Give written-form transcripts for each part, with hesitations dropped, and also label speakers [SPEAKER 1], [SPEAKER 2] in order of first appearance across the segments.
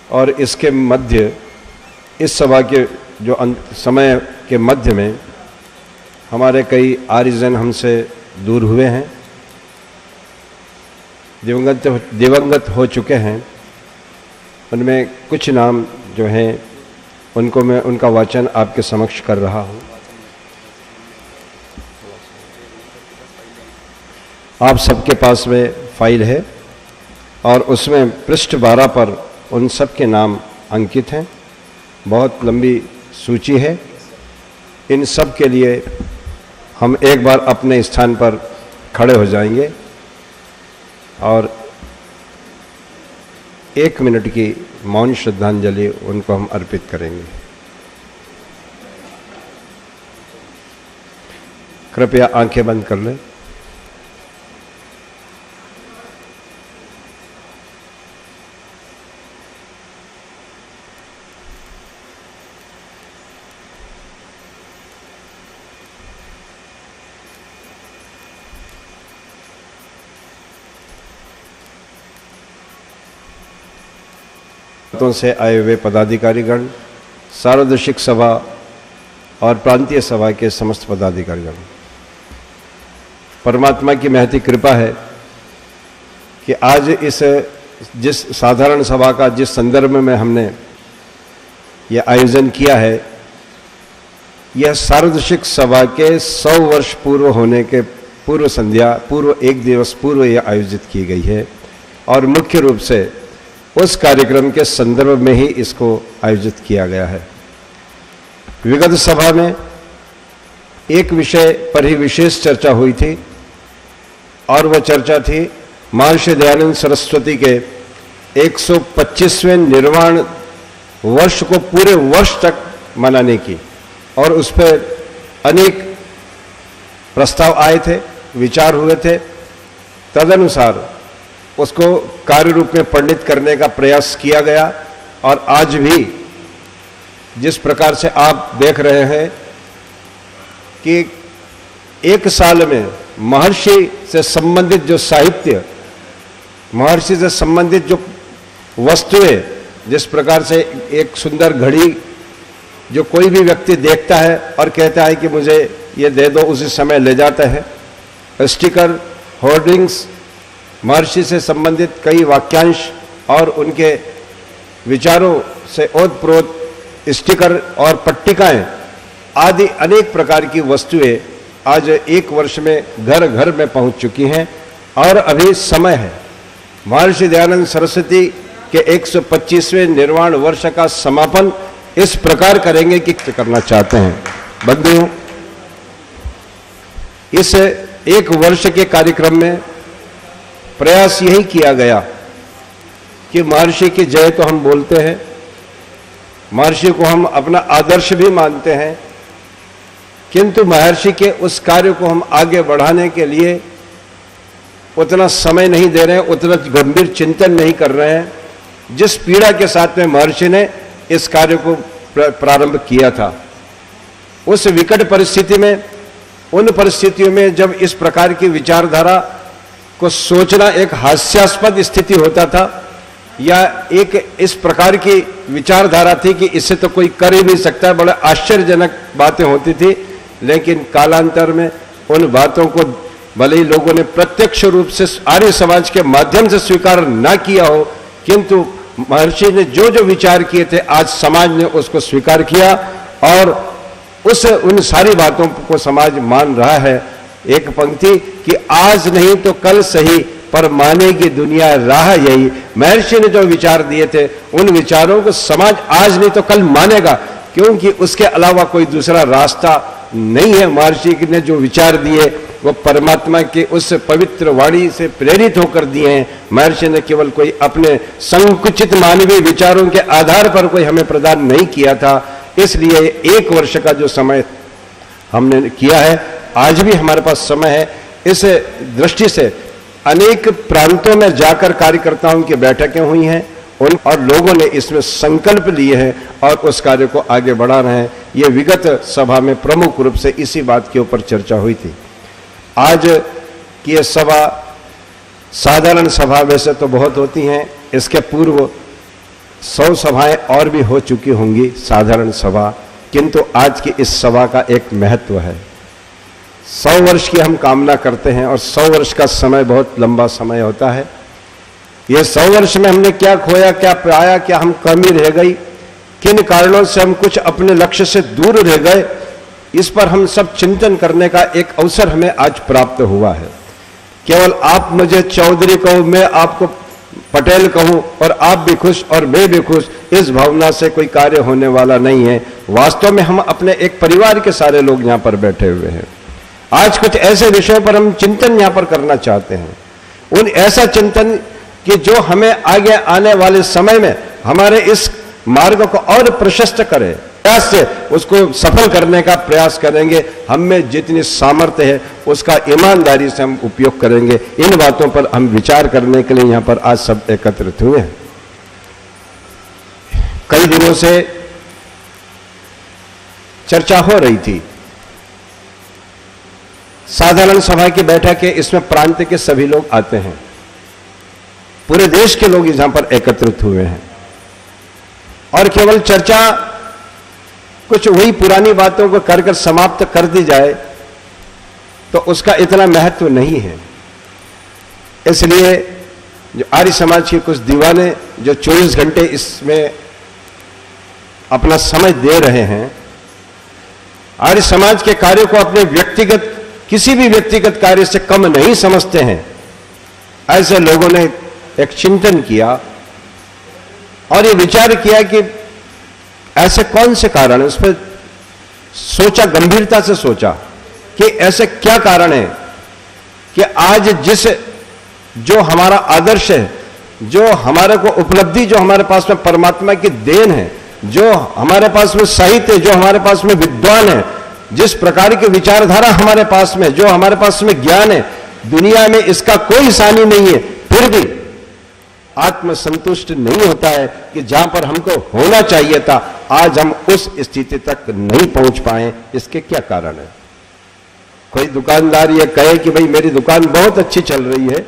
[SPEAKER 1] और इसके मध्य, इस सभा के जो समय के मध्य में हमारे कई आर्यजन हमसे दूर हुए हैं, दिवंगत हो चुके हैं। उनमें कुछ नाम जो हैं उनको मैं उनका वाचन आपके समक्ष कर रहा हूँ। आप सबके पास में फाइल है और उसमें पृष्ठ 12 पर उन सब के नाम अंकित हैं। बहुत लंबी सूची है। इन सब के लिए हम एक बार अपने स्थान पर खड़े हो जाएंगे और 1 मिनट की मौन श्रद्धांजलि उनको हम अर्पित करेंगे। कृपया आंखें बंद कर लें। से आए हुए पदाधिकारीगण, सार्वदर्शिक सभा और प्रांतीय सभा के समस्त पदाधिकारीगण, परमात्मा की महती कृपा है कि आज जिस साधारण सभा का जिस संदर्भ में हमने यह आयोजन किया है, यह सार्वदर्शिक सभा के 100 वर्ष पूर्व होने के पूर्व संध्या, पूर्व 1 दिवस पूर्व यह आयोजित की गई है और मुख्य रूप से उस कार्यक्रम के संदर्भ में ही इसको आयोजित किया गया है। विगत सभा में एक विषय पर ही विशेष चर्चा हुई थी और वह चर्चा थी महर्षि दयानंद सरस्वती के 125वें निर्वाण वर्ष को पूरे वर्ष तक मनाने की, और उस पर अनेक प्रस्ताव आए थे, विचार हुए थे। तदनुसार उसको कार्य रूप में परिणित करने का प्रयास किया गया और आज भी जिस प्रकार से आप देख रहे हैं कि 1 साल में महर्षि से संबंधित जो साहित्य, महर्षि से संबंधित जो वस्तुएं, जिस प्रकार से एक सुंदर घड़ी जो कोई भी व्यक्ति देखता है और कहता है कि मुझे ये दे दो, उसी समय ले जाता है। स्टिकर, होर्डिंग्स, महर्षि से संबंधित कई वाक्यांश और उनके विचारों से ओतप्रोत स्टिकर और पट्टिकाएं आदि अनेक प्रकार की वस्तुएं आज 1 वर्ष में घर घर में पहुंच चुकी हैं और अभी समय है। महर्षि दयानंद सरस्वती के 125वें निर्वाण वर्ष का समापन इस प्रकार करेंगे कि करना चाहते हैं। बंधुओं, इस 1 वर्ष के कार्यक्रम में प्रयास यही किया गया कि महर्षि की जय तो हम बोलते हैं, महर्षि को हम अपना आदर्श भी मानते हैं, किंतु महर्षि के उस कार्य को हम आगे बढ़ाने के लिए उतना समय नहीं दे रहे हैं, उतना गंभीर चिंतन नहीं कर रहे हैं जिस पीड़ा के साथ में महर्षि ने इस कार्य को प्रारंभ किया था। उस विकट परिस्थिति में, उन परिस्थितियों में जब इस प्रकार की विचारधारा को सोचना एक हास्यास्पद स्थिति होता था या एक इस प्रकार की विचारधारा थी कि इससे तो कोई कर ही नहीं सकता, बड़ा आश्चर्यजनक बातें होती थी। लेकिन कालांतर में उन बातों को भले ही लोगों ने प्रत्यक्ष रूप से आर्य समाज के माध्यम से स्वीकार ना किया हो, किंतु महर्षि ने जो जो विचार किए थे आज समाज ने उसको स्वीकार किया और उन सारी बातों को समाज मान रहा है। एक पंक्ति कि आज नहीं तो कल सही पर मानेगी दुनिया राह यही। महर्षि ने जो विचार दिए थे उन विचारों को समाज आज नहीं तो कल मानेगा, क्योंकि उसके अलावा कोई दूसरा रास्ता नहीं है। महर्षि ने जो विचार दिए वो परमात्मा के उस पवित्र वाणी से प्रेरित होकर दिए हैं। महर्षि ने केवल कोई अपने संकुचित मानवीय विचारों के आधार पर कोई हमें प्रदान नहीं किया था। इसलिए 1 वर्ष का जो समय हमने किया है, आज भी हमारे पास समय है। इस दृष्टि से अनेक प्रांतों में जाकर कार्यकर्ताओं की बैठकें हुई हैं और लोगों ने इसमें संकल्प लिए हैं और उस कार्य को आगे बढ़ा रहे हैं। ये विगत सभा में प्रमुख रूप से इसी बात के ऊपर चर्चा हुई थी। आज की यह सभा साधारण सभा वैसे तो बहुत होती हैं, इसके पूर्व 100 सभाएं और भी हो चुकी होंगी, साधारण सभा, किंतु आज की इस सभा का एक महत्व है। 100 वर्ष की हम कामना करते हैं और 100 वर्ष का समय बहुत लंबा समय होता है। ये 100 वर्ष में हमने क्या खोया, क्या पाया, क्या हम कमी रह गई, किन कारणों से हम कुछ अपने लक्ष्य से दूर रह गए, इस पर हम सब चिंतन करने का एक अवसर हमें आज प्राप्त हुआ है। केवल आप मुझे चौधरी कहो, मैं आपको पटेल कहूं और आप भी खुश और मैं भी खुश, इस भावना से कोई कार्य होने वाला नहीं है। वास्तव में हम अपने एक परिवार के सारे लोग यहां पर बैठे हुए हैं। आज कुछ ऐसे विषयों पर हम चिंतन यहां पर करना चाहते हैं, उन ऐसा चिंतन कि जो हमें आगे आने वाले समय में हमारे इस मार्ग को और प्रशस्त करे, प्रयास से उसको सफल करने का प्रयास करेंगे। हम में जितनी सामर्थ्य है उसका ईमानदारी से हम उपयोग करेंगे। इन बातों पर हम विचार करने के लिए यहां पर आज सब एकत्रित हुए हैं। कई दिनों से चर्चा हो रही थी, साधारण सभा की बैठक है, इसमें प्रांत के सभी लोग आते हैं, पूरे देश के लोग यहां पर एकत्रित हुए हैं और केवल चर्चा कुछ वही पुरानी बातों को कर समाप्त कर दी जाए तो उसका इतना महत्व नहीं है। इसलिए जो आर्य समाज के कुछ दीवाने जो 24 घंटे इसमें अपना समय दे रहे हैं, आर्य समाज के कार्य को अपने व्यक्तिगत किसी भी व्यक्तिगत कार्य से कम नहीं समझते हैं। ऐसे लोगों ने एक चिंतन किया और ये विचार किया कि ऐसे कौन से कारण है, उस पर सोचा, गंभीरता से सोचा कि ऐसे क्या कारण है कि आज जो हमारा आदर्श है, जो हमारे को उपलब्धि, जो हमारे पास में परमात्मा की देन है, जो हमारे पास में साहित्य, जो हमारे पास में विद्वान है, जिस प्रकार की विचारधारा हमारे पास में, जो हमारे पास में ज्ञान है, दुनिया में इसका कोई सानी नहीं है, फिर भी आत्मसंतुष्ट नहीं होता है कि जहां पर हमको होना चाहिए था आज हम उस स्थिति तक नहीं पहुंच पाए। इसके क्या कारण है? कोई दुकानदार ये कहे कि भाई मेरी दुकान बहुत अच्छी चल रही है,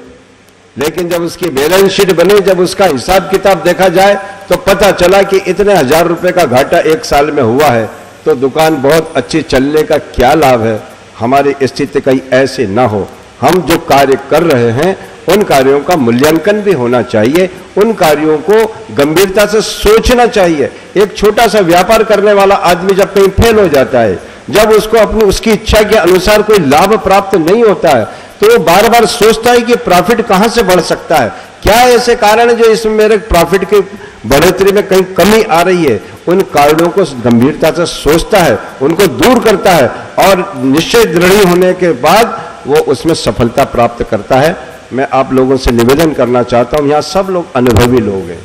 [SPEAKER 1] लेकिन जब उसकी बैलेंस शीट बनी, जब उसका हिसाब किताब देखा जाए तो पता चला कि इतने 1000 रुपए का घाटा एक साल में हुआ है, तो दुकान बहुत अच्छी चलने का क्या लाभ है? हमारी स्थिति कहीं ऐसे ना हो। हम जो कार्य कर रहे हैं उन कार्यों का मूल्यांकन भी होना चाहिए, उन कार्यों को गंभीरता से सोचना चाहिए। एक छोटा सा व्यापार करने वाला आदमी जब कहीं फेल हो जाता है, जब उसको अपनी उसकी इच्छा के अनुसार कोई लाभ प्राप्त नहीं होता है, तो वो बार बार सोचता है कि प्रॉफिट कहां से बढ़ सकता है, क्या ऐसे कारण है जो इसमें मेरे प्रॉफिट की बढ़ोतरी में कहीं कमी आ रही है। उन कारणों को गंभीरता से सोचता है, उनको दूर करता है और निश्चय दृढ़ होने के बाद वो उसमें सफलता प्राप्त करता है। मैं आप लोगों से निवेदन करना चाहता हूं, यहां सब लोग अनुभवी लोग हैं,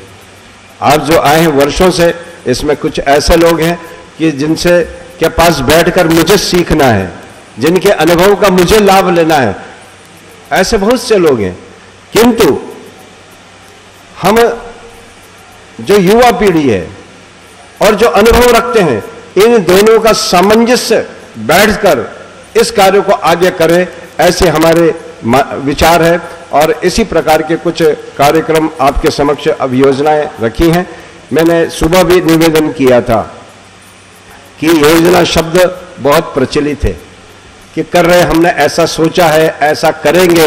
[SPEAKER 1] आप जो आए हैं वर्षों से, इसमें कुछ ऐसे लोग हैं कि जिनसे के पास बैठकर मुझे सीखना है, जिनके अनुभव का मुझे लाभ लेना है, ऐसे बहुत से लोग हैं। किंतु हम जो युवा पीढ़ी है और जो अनुभव रखते हैं, इन दोनों का सामंजस्य बैठकर इस कार्य को आगे करें, ऐसे हमारे विचार है। और इसी प्रकार के कुछ कार्यक्रम आपके समक्ष अब योजनाएं रखी हैं। मैंने सुबह भी निवेदन किया था कि योजना शब्द बहुत प्रचलित है कि कर रहे, हमने ऐसा सोचा है, ऐसा करेंगे,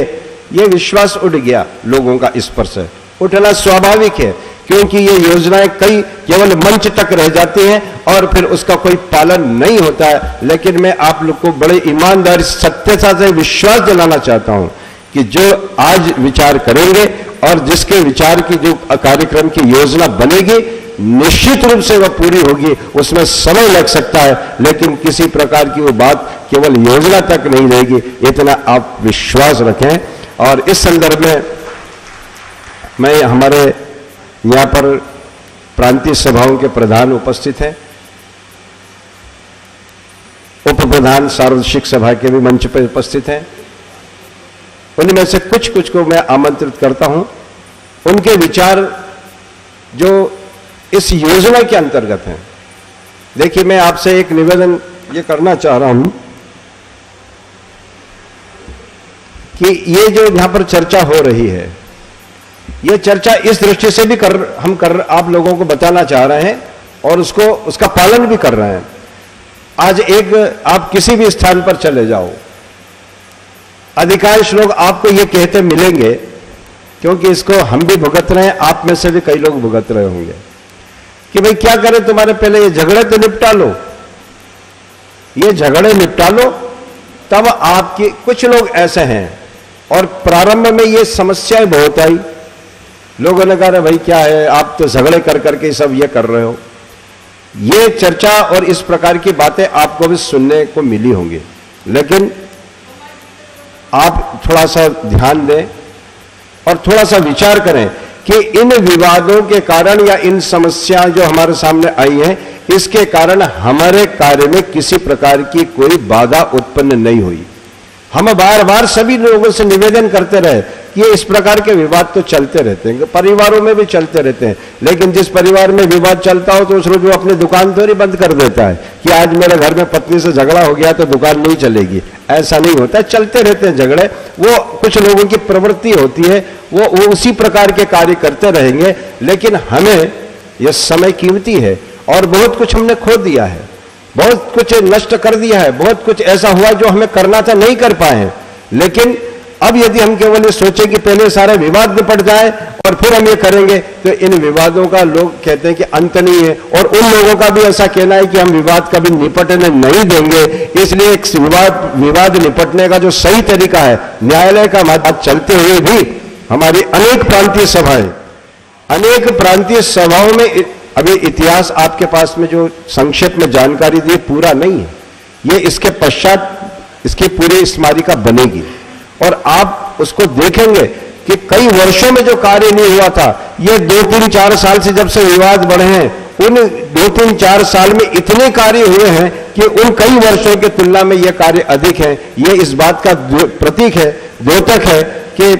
[SPEAKER 1] ये विश्वास उठ गया लोगों का। इस पर से उठना स्वाभाविक है, क्योंकि ये योजनाएं कई केवल मंच तक रह जाती हैं और फिर उसका कोई पालन नहीं होता है। लेकिन मैं आप लोग को बड़े ईमानदारी, सत्यता से विश्वास दिलाना चाहता हूं कि जो आज विचार करेंगे और जिसके विचार की जो कार्यक्रम की योजना बनेगी, निश्चित रूप से वह पूरी होगी। उसमें समय लग सकता है, लेकिन किसी प्रकार की वो बात केवल योजना तक नहीं रहेगी, इतना आप विश्वास रखें। और इस संदर्भ में मैं हमारे यहां पर प्रांतीय सभाओं के प्रधान उपस्थित हैं, उप प्रधान सार्वजनिक सभा के भी मंच पर उपस्थित हैं। उनमें से कुछ को मैं आमंत्रित करता हूं, उनके विचार जो इस योजना के अंतर्गत हैं। देखिए, मैं आपसे एक निवेदन ये करना चाह रहा हूं कि ये जो यहां पर चर्चा हो रही है, ये चर्चा इस दृष्टि से भी आप लोगों को बताना चाह रहे हैं और उसका पालन भी कर रहे हैं। आज आप किसी भी स्थान पर चले जाओ, अधिकांश लोग आपको ये कहते मिलेंगे, क्योंकि इसको हम भी भुगत रहे हैं, आप में से भी कई लोग भुगत रहे होंगे, कि भाई क्या करें, तुम्हारे पहले ये झगड़े तो निपटा लो, ये झगड़े निपटा लो, तब आपकी कुछ लोग ऐसे हैं। और प्रारंभ में ये समस्याएं बहुत आई, लोगों ने कहा भाई क्या है, आप तो झगड़े कर करके सब ये कर रहे हो। ये चर्चा और इस प्रकार की बातें आपको भी सुनने को मिली होंगी, लेकिन आप थोड़ा सा ध्यान दें और थोड़ा सा विचार करें कि इन विवादों के कारण या इन समस्याएं जो हमारे सामने आई हैं, इसके कारण हमारे कार्य में किसी प्रकार की कोई बाधा उत्पन्न नहीं हुई। हम बार बार सभी लोगों से निवेदन करते रहे कि इस प्रकार के विवाद तो चलते रहते हैं, परिवारों में भी चलते रहते हैं, लेकिन जिस परिवार में विवाद चलता हो तो उस रोज वो अपनी दुकान थोड़ी बंद कर देता है कि आज मेरे घर में पत्नी से झगड़ा हो गया तो दुकान नहीं चलेगी। ऐसा नहीं होता है, चलते रहते हैं झगड़े। वो कुछ लोगों की प्रवृत्ति होती है, वो उसी प्रकार के कार्य करते रहेंगे। लेकिन हमें यह समय कीमती है और बहुत कुछ हमने खो दिया है, बहुत कुछ नष्ट कर दिया है, बहुत कुछ ऐसा हुआ जो हमें करना था नहीं कर पाए हैं। लेकिन अब यदि हम केवल ये सोचें कि पहले सारे विवाद निपट जाए और फिर हम ये करेंगे, तो इन विवादों का लोग कहते हैं कि अंत नहीं है। और उन लोगों का भी ऐसा कहना है कि हम विवाद कभी निपटने नहीं देंगे। इसलिए एक विवाद निपटने का जो सही तरीका है, न्यायालय का माध्यम चलते हुए भी हमारी अनेक प्रांतीय सभाओं में अभी इतिहास आपके पास में जो संक्षेप में जानकारी दी पूरा नहीं है, ये इसके पश्चात इसकी पूरी स्मारिका बनेगी और आप उसको देखेंगे कि कई वर्षों में जो कार्य नहीं हुआ था, ये 2-3-4 साल से जब से विवाद बढ़े हैं, उन 2-3-4 साल में इतने कार्य हुए हैं कि उन कई वर्षों की तुलना में ये कार्य अधिक है। ये इस बात का प्रतीक है, द्योतक है कि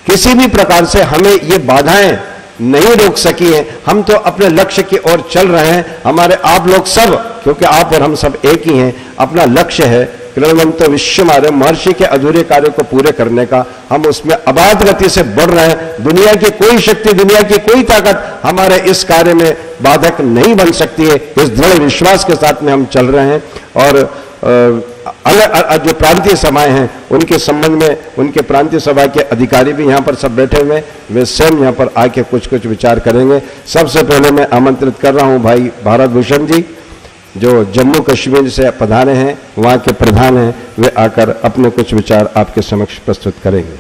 [SPEAKER 1] किसी भी प्रकार से हमें ये बाधाएं नहीं रोक सकी है। हम तो अपने लक्ष्य की ओर चल रहे हैं। हमारे आप लोग सब, क्योंकि आप और हम सब एक ही हैं, अपना लक्ष्य है क्रीडवंत विश्वमार्य महर्षि के अधूरे कार्य को पूरे करने का। हम उसमें अबाध गति से बढ़ रहे हैं। दुनिया की कोई शक्ति, दुनिया की कोई ताकत हमारे इस कार्य में बाधक नहीं बन सकती है। इस दृढ़ विश्वास के साथ में हम चल रहे हैं। और जो प्रांतीय सभाएं हैं उनके संबंध में, उनके प्रांतीय सभा के अधिकारी भी यहाँ पर सब बैठे हुए हैं, वे स्वयं यहाँ पर आके कुछ विचार करेंगे। सबसे पहले मैं आमंत्रित कर रहा हूँ भाई भारत भूषण जी, जो जम्मू कश्मीर से पधारे हैं, वहाँ के प्रधान हैं, वे आकर अपने कुछ विचार आपके समक्ष प्रस्तुत करेंगे।